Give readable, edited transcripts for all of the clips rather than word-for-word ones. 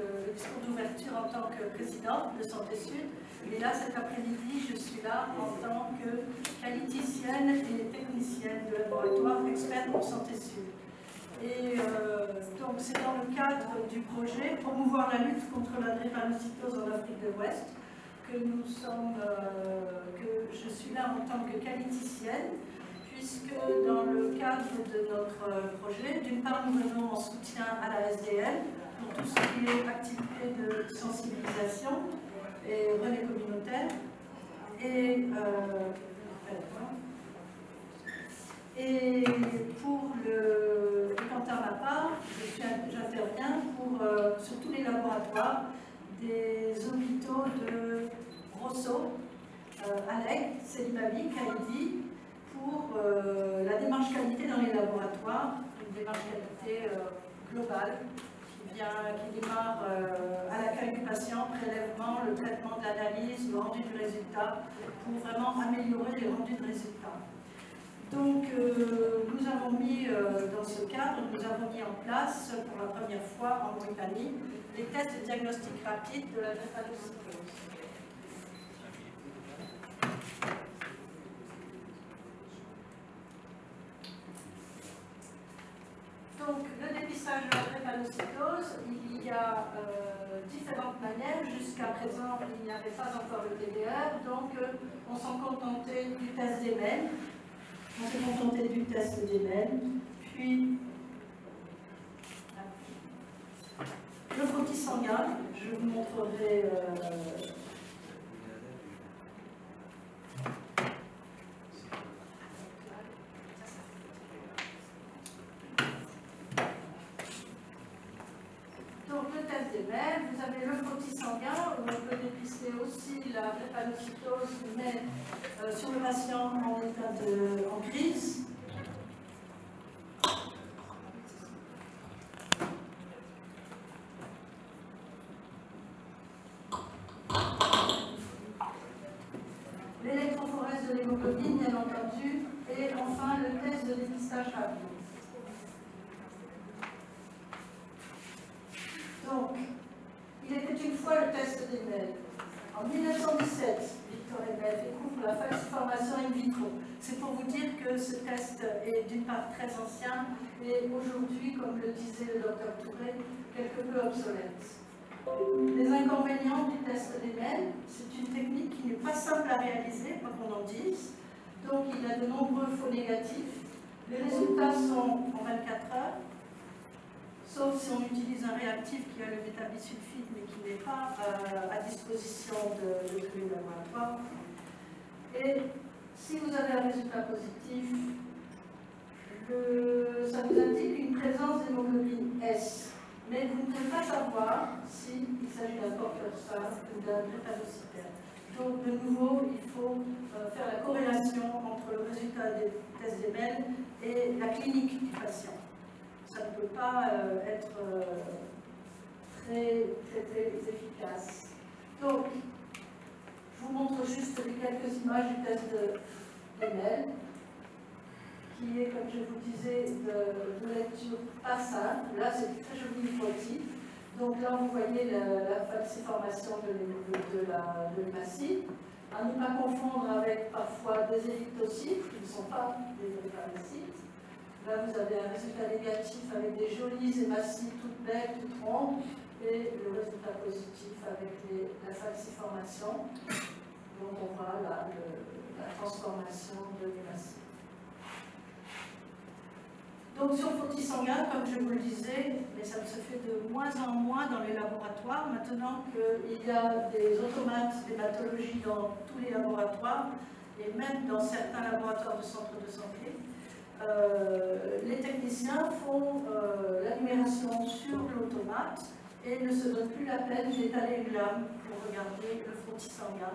le discours d'ouverture en tant que présidente de Santé Sud. Et là, cet après-midi, je suis là en tant que qualiticienne et technicienne de laboratoire experte pour Santé Sud. Et donc, c'est dans le cadre du projet Promouvoir la lutte contre la drépanocytose en Afrique de l'Ouest que je suis là en tant que qualiticienne, puisque dans le cadre de notre projet, d'une part, nous venons en soutien à la SDL pour tout ce qui est activité de sensibilisation et relais communautaire. Et quant à ma part, j'interviens sur tous les laboratoires des hôpitaux de Rosso, Alec, Célibavi, Kaïdi, pour la démarche qualité dans les laboratoires, une démarche qualité globale qui démarre à l'accueil du patient, prélèvement, le traitement de l'analyse, le rendu du résultat, pour vraiment améliorer les rendus de résultats. Donc, nous avons mis, dans ce cadre, nous avons mis en place, pour la première fois en Mauritanie, les tests de diagnostic rapide de la drépanocytose. Donc, le dépistage de la drépanocytose, il y a différentes manières. Jusqu'à présent, il n'y avait pas encore le TDR, donc on s'en contentait du test d'Emel. On s'est contenté du test d'Emel, puis le frottis sanguin. Je vous montrerai donc le test d'Emel. Vous avez le frottis sanguin où on peut dépister aussi la drépanocytose, mais sur le patient en état en crise. L'électrophorèse de l'hémoglobine, bien entendu, et enfin le test de dépistage rapide. Donc, il était une fois le test d'Emel. En 1917, Victor Emel découvre la falsiformation in vitro. C'est pour vous dire que ce test est d'une part très ancien et aujourd'hui, comme le disait le docteur Touré, quelque peu obsolète. Les inconvénients du test d'Emel, c'est une technique qui n'est pas simple à réaliser, quoi qu'on en dise. Donc, il y a de nombreux faux négatifs. Les résultats sont en 24 heures. Sauf si on utilise un réactif qui a le méthabisulfite mais qui n'est pas à disposition de tous les laboratoires. Et si vous avez un résultat positif, ça vous indique une présence d'hémoglobine S. Mais vous ne pouvez pas savoir s'il s'agit d'un porteur simple ou d'un drépanocytaire. Donc de nouveau, il faut faire la corrélation entre le résultat des tests d'Emel et la clinique du patient. Ça ne peut pas être très efficace. Donc, je vous montre juste quelques images du test d'Emel, qui est, comme je vous disais, de lecture pas simple. Là, c'est très joli frottis. Donc là, vous voyez la falsiformation de l'hémacite. À ne pas confondre avec parfois des érythrocytes, qui ne sont pas des drépanocytes. Là, vous avez un résultat négatif avec des jolies hématies toutes belles, toutes rondes, et le résultat positif avec la falsiformation. Donc, on voit la transformation de l'hématie. Donc, sur le frottis sanguin, comme je vous le disais, mais ça se fait de moins en moins dans les laboratoires, maintenant qu'il y a des automates d'hématologie dans tous les laboratoires, et même dans certains laboratoires de centres de santé. Les techniciens font la numération sur l'automate et ne se donnent plus la peine d'étaler une lame pour regarder le frottis sanguin.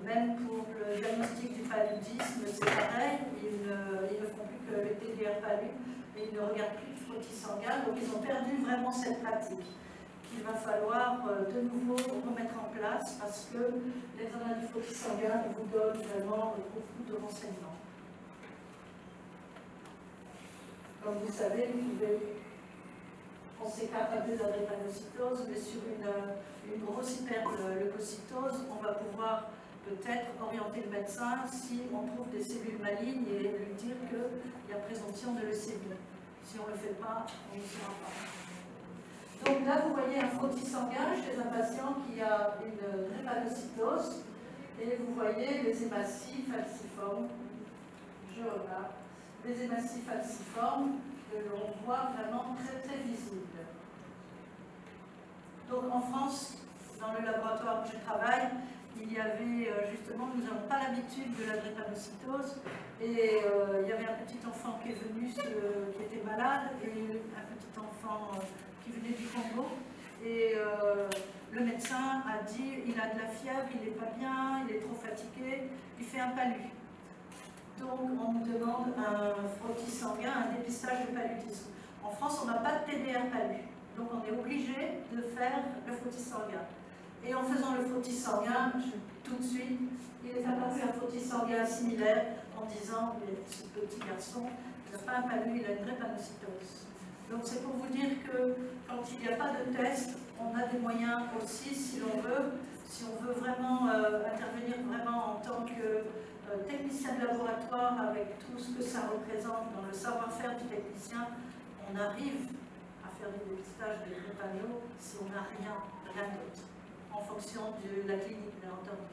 Même pour le diagnostic du paludisme, c'est pareil, ils ne font plus que le TDR palud et ils ne regardent plus le frottis sanguin, donc ils ont perdu vraiment cette pratique qu'il va falloir de nouveau remettre en place parce que l'examen du frottis sanguin vous donne vraiment beaucoup de renseignements. Comme vous savez, vous pouvez on s'écarte un peu de la drépanocytose, mais sur une grosse hyperleucocytose, on va pouvoir peut-être orienter le médecin si on trouve des cellules malignes et lui dire qu'il y a présomption de leucémie. Si on ne le fait pas, on ne le saura pas. Donc là, vous voyez un frottis sanguin chez un patient qui a une drépanocytose et vous voyez les hématies falciformes. Je regarde. Les hématies falciformes que l'on voit vraiment très très visibles. Donc en France, dans le laboratoire où je travaille, il y avait justement, nous n'avons pas l'habitude de la drépanocytose et il y avait un petit enfant qui est venu, qui était malade, et un petit enfant qui venait du Congo, et le médecin a dit il a de la fièvre, il n'est pas bien, il est trop fatigué, il fait un palu. Donc on nous demande un frottis sanguin, un dépistage de paludisme. En France, on n'a pas de TDR palu, donc on est obligé de faire le frottis sanguin. Et en faisant le frottis sanguin, tout de suite, il est apparu un frottis sanguin similaire en disant ce petit garçon n'a pas un palu, il a une drépanocytose. Donc c'est pour vous dire que quand il n'y a pas de test, on a des moyens aussi, si l'on veut, si on veut vraiment intervenir vraiment en tant que technicien de laboratoire avec tout ce que ça représente dans le savoir-faire du technicien, on arrive à faire des dépistages de drépano si on n'a rien d'autre, en fonction de la clinique, bien entendu.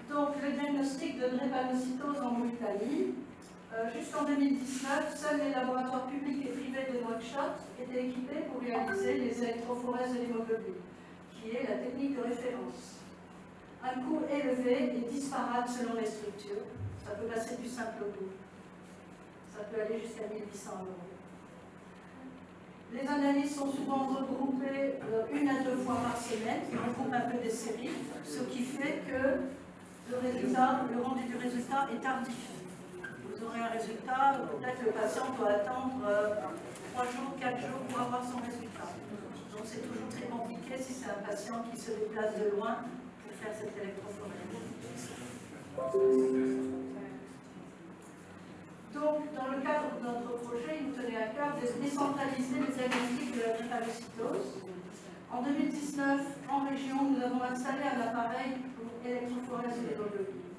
Donc, le diagnostic de drépanocytose en Mauritanie. Jusqu'en 2019, seuls les laboratoires publics et privés de Nouakchott étaient équipés pour réaliser les électrophorèses de l'hémoglobine, qui est la technique de référence. Un coût élevé et disparate selon les structures. Ça peut passer du simple au double. Ça peut aller jusqu'à 1 800 €. Les analyses sont souvent regroupées 1 à 2 fois par semaine, qui regroupent un peu des séries, ce qui fait que le rendu du résultat est tardif. Vous aurez un résultat, peut-être le patient doit attendre 3 jours, 4 jours pour avoir son résultat. Donc c'est toujours très compliqué si c'est un patient qui se déplace de loin pour faire cette électrophorèse. Donc, dans le cadre de notre projet, il nous tenait à cœur de décentraliser les diagnostics de la drépanocytose. En 2019, en région, nous avons installé un appareil pour électrophorèse de l'hémoglobine.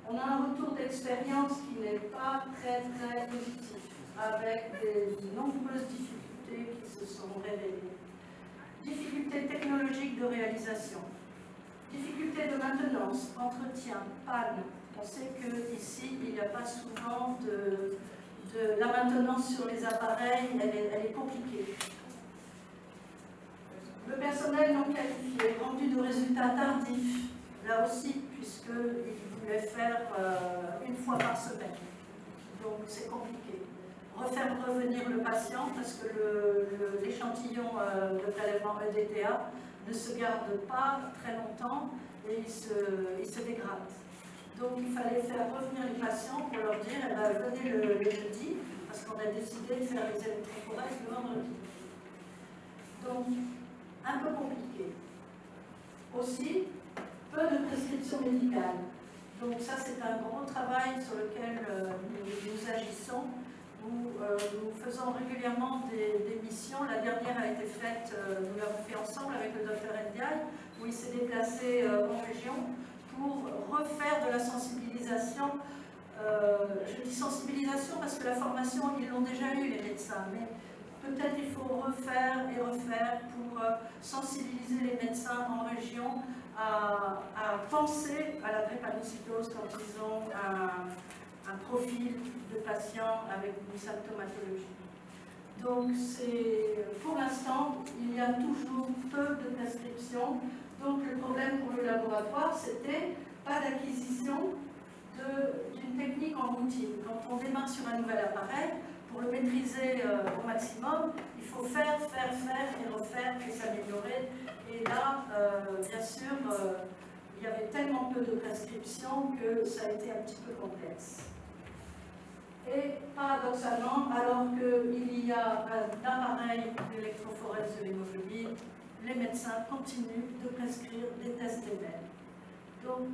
On a un retour d'expérience qui n'est pas très positif, avec de nombreuses difficultés qui se sont révélées. Difficultés technologiques de réalisation, difficultés de maintenance, entretien, panne. On sait qu'ici, il n'y a pas souvent de la maintenance sur les appareils, elle est compliquée. Le personnel non qualifié, rendu de résultats tardifs, là aussi, puisqu'il voulait faire 1 fois par semaine. Donc c'est compliqué. Refaire revenir le patient, parce que l'échantillon de prélèvement EDTA ne se garde pas très longtemps et il se dégrade. Donc il fallait faire revenir les patients pour leur dire eh ben, venez le jeudi, parce qu'on a décidé de faire les électrophorèses le vendredi. Donc, un peu compliqué. Aussi, peu de prescriptions médicales. Donc ça, c'est un gros travail sur lequel nous agissons, où nous faisons régulièrement des missions. La dernière a été faite, nous l'avons fait ensemble avec le Dr Ndiaye, où il s'est déplacé en région pour refaire de la sensibilisation. Je dis sensibilisation parce que la formation, ils l'ont déjà eu, les médecins, mais peut-être il faut refaire et refaire pour sensibiliser les médecins en région à penser à la drépanocytose quand ils ont un profil de patient avec une symptomatologie. Donc, pour l'instant, il y a toujours peu de prescriptions. Donc, le problème pour le laboratoire, c'était pas d'acquisition d'une technique en routine. Quand on démarre sur un nouvel appareil, pour le maîtriser au maximum, il faut faire et refaire et s'améliorer. Et là, bien sûr, il y avait tellement peu de prescriptions que ça a été un petit peu complexe. Et paradoxalement, alors qu'il y a un appareil d'électrophorèse de l'hémoglobine, les médecins continuent de prescrire des tests TML. Donc,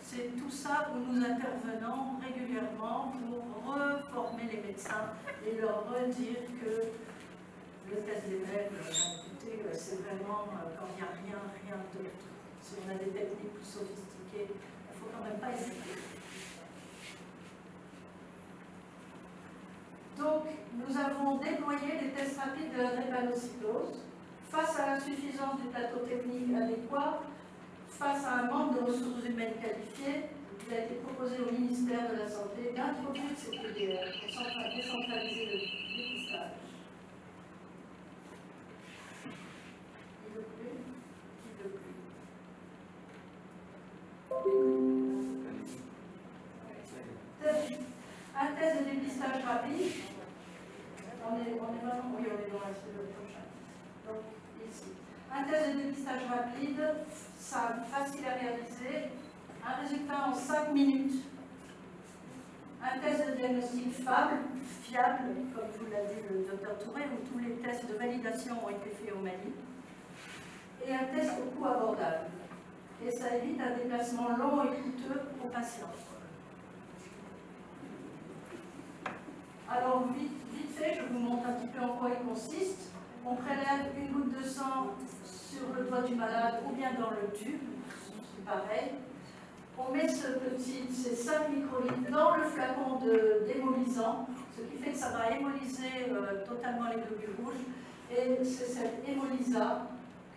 c'est tout ça où nous intervenons régulièrement pour reformer les médecins et leur redire que le test des règles, écoutez, c'est vraiment quand il n'y a rien d'autre. Si on a des techniques plus sophistiquées, il ne faut quand même pas hésiter. Donc, nous avons déployé des tests rapides de la drépanocytose face à l'insuffisance du plateau technique adéquat, face à un manque de ressources humaines qualifiées. Il a été proposé au ministère de la Santé d'introduire ces TDR pour décentraliser le dépistage. Un test de dépistage rapide. On est vraiment, oui, on est dans le prochain. Donc, ici. Un test de dépistage rapide, simple, facile à réaliser. Un résultat en 5 minutes. Un test de diagnostic fiable, comme vous l'a dit le Dr Touré, où tous les tests de validation ont été faits au Mali. Et un test au coût abordable. Et ça évite un déplacement long et coûteux aux patients. Alors, vite fait, je vous montre un petit peu en quoi il consiste. On prélève une goutte de sang sur le doigt du malade ou bien dans le tube, c'est pareil. On met ces 5 microlitres dans le flacon d'émolisant, ce qui fait que ça va hémoliser totalement les globules rouges. Et c'est cet hémolisa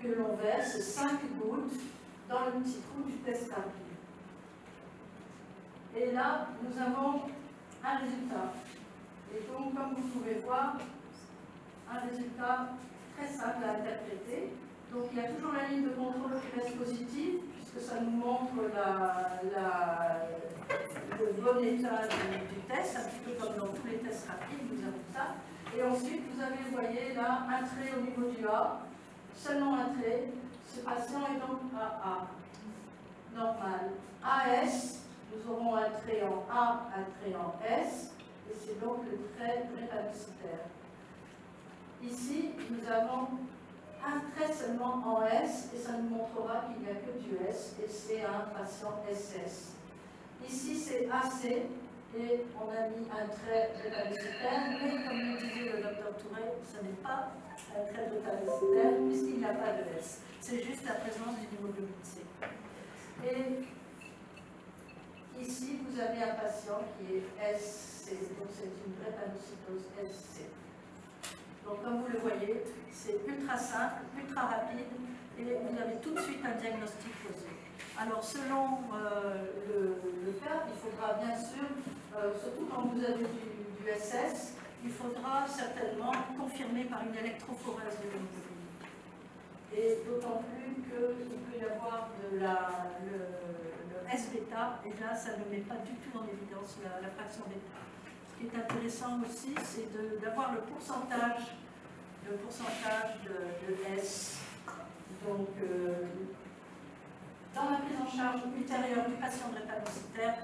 que l'on verse 5 gouttes dans le petit trou du test rapide. Et là, nous avons un résultat. Et donc, comme vous pouvez voir, un résultat très simple à interpréter. Donc, il y a toujours la ligne de contrôle qui reste positive, puisque ça nous montre le bon état du test, un petit peu comme dans tous les tests rapides, nous avons ça. Et ensuite, vous avez, vous voyez, là, un trait au niveau du A, seulement un trait. Ce patient est donc AA, normal. AS, nous aurons un trait en A, un trait en S, et c'est donc le trait drépanocytaire. Ici, nous avons un trait seulement en S, et ça nous montrera qu'il n'y a que du S, et c'est un patient SS. Ici, c'est AC, et on a mis un trait drépanocytaire, mais comme le disait le Dr Touré, ce n'est pas un trait drépanocytaire, puisqu'il n'y a pas de S. C'est juste la présence d'une hémoglobine C. Et ici, vous avez un patient qui est SC, donc c'est une drépanocytose SC. Donc, comme vous le voyez, c'est ultra simple, ultra rapide, et vous avez tout de suite un diagnostic posé. Alors, selon le cas, il faudra bien sûr, surtout quand vous avez du SS, il faudra certainement confirmer par une électrophorèse de l'hémoglobine. Et d'autant plus qu'il peut y avoir le S-bêta, et là, ça ne met pas du tout en évidence la fraction bêta. Ce qui est intéressant aussi, c'est d'avoir le pourcentage de S. Donc, dans la prise en charge ultérieure du patient drépanocytaire,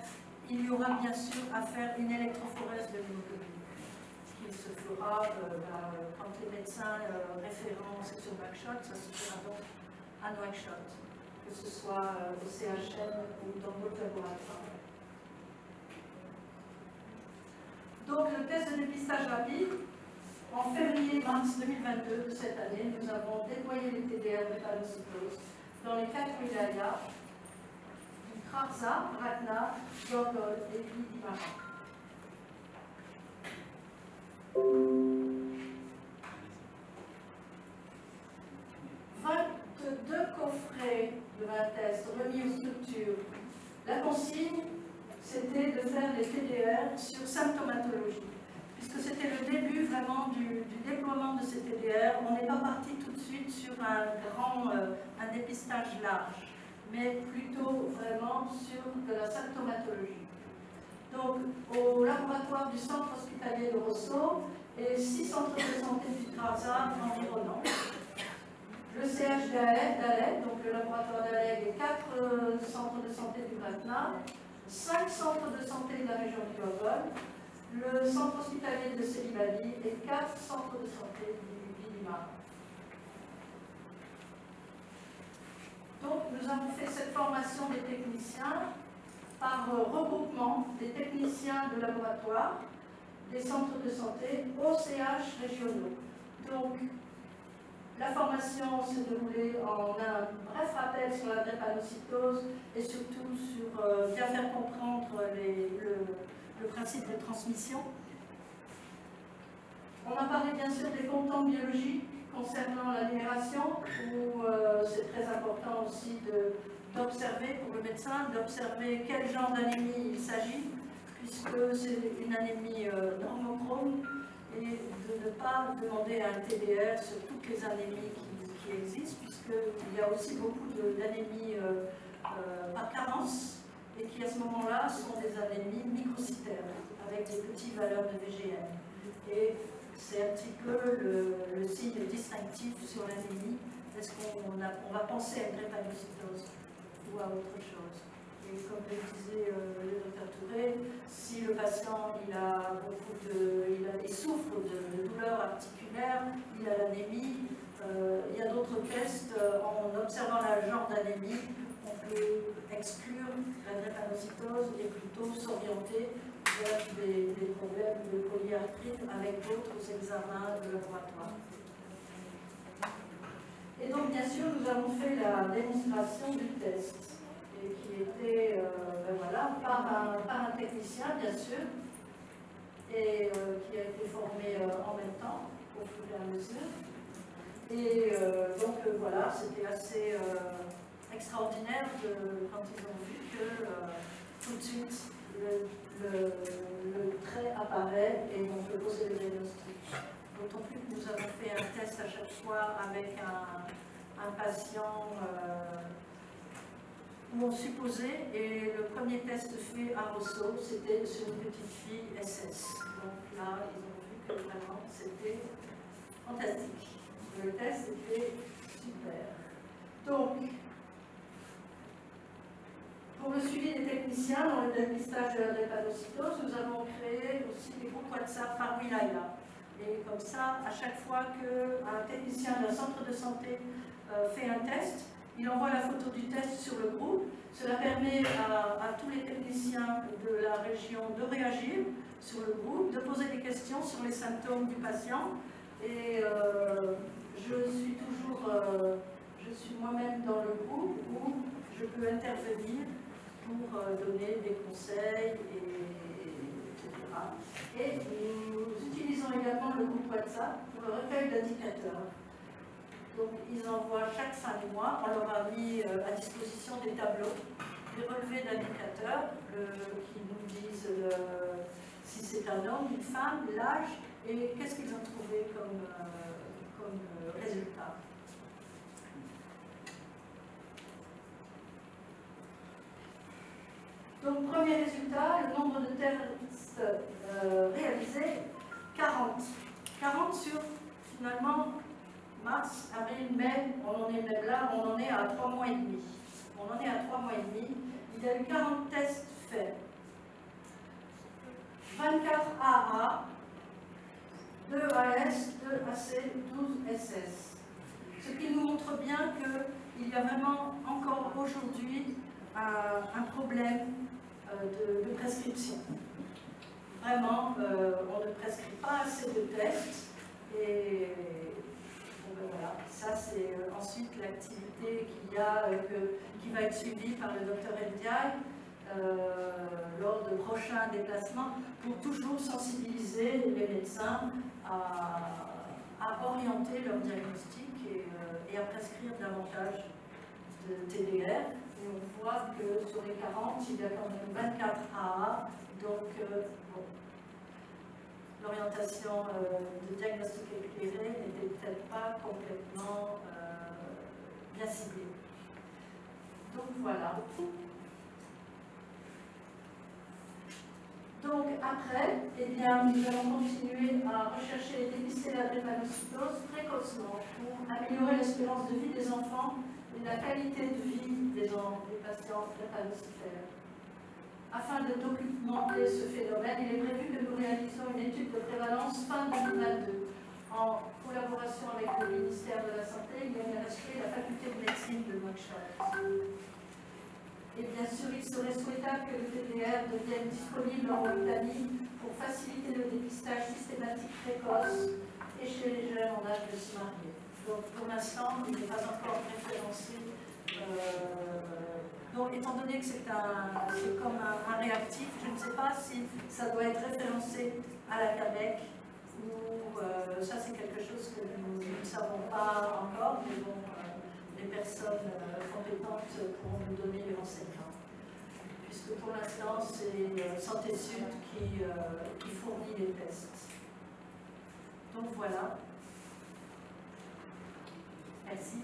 il y aura bien sûr à faire une électrophorèse de l'hémoglobine, qui se fera quand les médecins référents section Nouakchott, ça se fera donc à Nouakchott, que ce soit au CHM ou dans d'autres laboratoires. Donc le test de dépistage rapide, en février-mars 2022 de cette année, nous avons déployé les TDR drépanocytose dans les 4 wilayas du Trarza, Ratna, Dordogne et Bidimara. 22 coffrets de 20 tests remis aux structures. La consigne, c'était de faire les TDR sur symptomatologie, puisque c'était le début vraiment du déploiement de ces TDR. On n'est pas parti tout de suite sur un dépistage large, mais plutôt vraiment sur de la symptomatologie. Donc, au laboratoire du centre hospitalier de Rosso et 6 centres de santé du Trarza environnants, le CH d'Alep, donc le laboratoire d'Alep et 4 centres de santé du Ratna, 5 centres de santé de la région du Dordogne, le centre hospitalier de Célibali et 4 centres de santé du Bidimara. Donc nous nous avons fait cette formation des techniciens par regroupement des techniciens de laboratoire, des centres de santé, OCH régionaux. Donc, la formation s'est déroulée en un bref rappel sur la drépanocytose et surtout sur bien faire comprendre le principe de transmission. On a parlé bien sûr des comptes biologiques concernant la numération, où c'est très important aussi d'observer pour le médecin, d'observer quel genre d'anémie il s'agit, puisque c'est une anémie normochrome, et de ne pas demander un TDR sur toutes les anémies qui existent, puisqu'il y a aussi beaucoup d'anémies par carence, et qui à ce moment-là sont des anémies microcytaires, avec des petites valeurs de VGM. Et c'est un petit peu le signe distinctif sur l'anémie. Est-ce qu'on va penser à une drépanocytose ou à autre chose? Et comme le disait le docteur Touré, si le patient il souffre de douleurs articulaires, il a l'anémie, il y a d'autres tests, en observant le genre d'anémie, on peut exclure la drépanocytose et plutôt s'orienter vers des problèmes de polyarthrite avec d'autres examens de laboratoire. Et donc, bien sûr, nous avons fait la démonstration du test, et qui était voilà, par un technicien, bien sûr, et qui a été formé en même temps, au fur et à mesure. Et donc, voilà, c'était assez extraordinaire quand ils ont vu que tout de suite, le trait apparaît et on peut poser le diagnostic. D'autant plus que nous avons fait un test à chaque fois avec un patient où on supposait, et le premier test fait à Rousseau, c'était sur une petite fille SS. Donc là, ils ont vu que vraiment c'était fantastique. Le test était super. Donc, pour le suivi des techniciens dans le dépistage de la drépanocytose, nous avons créé aussi des groupes WhatsApp par wilaya. Et comme ça, à chaque fois qu'un technicien d'un centre de santé fait un test, il envoie la photo du test sur le groupe. Cela permet à tous les techniciens de la région de réagir sur le groupe, de poser des questions sur les symptômes du patient. Et je suis moi-même dans le groupe où je peux intervenir pour donner des conseils, etc. Et nous utilisons également le groupe WhatsApp pour le recueil d'indicateurs. Donc, ils envoient chaque fin du mois, on leur a mis à disposition des tableaux, des relevés d'indicateurs qui nous disent si c'est un homme, une femme, l'âge et qu'est-ce qu'ils ont trouvé comme résultat. Donc, premier résultat, le nombre de tests réalisés, 40. 40 sur, finalement, mars, avril, mai, on en est même là, on en est à 3 mois et demi. On en est à 3 mois et demi. Il y a eu 40 tests faits. 24 AA, 2 AS, 2 AC, 12 SS. Ce qui nous montre bien qu'il y a vraiment encore aujourd'hui un problème de prescription. Vraiment, on ne prescrit pas assez de tests et voilà, ça c'est ensuite l'activité qui va être suivie par le docteur Ndiaye lors de prochains déplacements pour toujours sensibiliser les médecins à orienter leur diagnostic et à prescrire davantage de TDR. Et on voit que sur les 40, il y a quand même 24 AA, donc bon, l'orientation de diagnostic éclairé n'était peut-être pas complètement bien ciblée. Donc voilà. Donc après, eh bien, nous allons continuer à rechercher et dépister la drépanocytose précocement pour améliorer l'espérance de vie des enfants et la qualité de vie des patients drépanocytaires. Afin de documenter ce phénomène, il est prévu que nous réalisons une étude de prévalence fin 2022 en collaboration avec le ministère de la Santé, l'INRSP et la faculté de médecine de Nouakchott. Et bien sûr, il serait souhaitable que le TDR devienne disponible en Mauritanie pour faciliter le dépistage systématique précoce et chez les jeunes en âge de se marier. Donc pour l'instant, il n'est pas encore référencé. Donc étant donné que c'est comme un réactif, je ne sais pas si ça doit être référencé à la CABEC ou ça c'est quelque chose que nous ne savons pas encore, mais bon, les personnes compétentes pourront nous donner les renseignements. Puisque pour l'instant, c'est Santé Sud qui fournit les tests. Donc voilà. Merci.